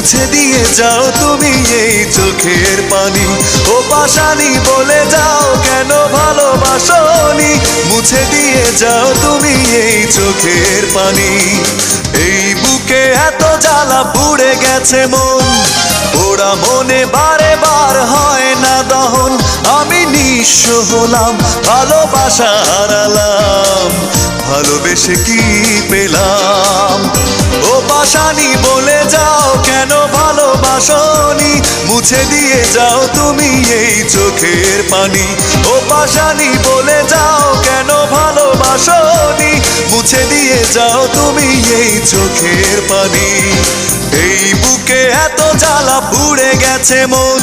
মুছে দিয়ে যাও তুমি এই চোখের পানি। ও পাশানি বলে যাও কেন ভালোবাসনি, মুছে দিয়ে যাও তুমি এই চোখের পানি। এই বুকে এত জ্বালা পুড়ে গেছে মন, ওরা মনে বারে বার হয় না দহন। আমি নিঃস্ব হলাম, ভালোবাসা হারালাম, ভালোবেসে কি পেলাম। ও পাশানি বলে যাও কেন ভালোবাসনি, মুছে দিয়ে যাও তুমি এই চোখের পানি। ও পাশানি বলে যাও কেন ভালোবাসনি, মুছে দিয়ে যাও তুমি এই চোখের পানি। এই বুকে এত জ্বালা পুড়ে গেছে মন।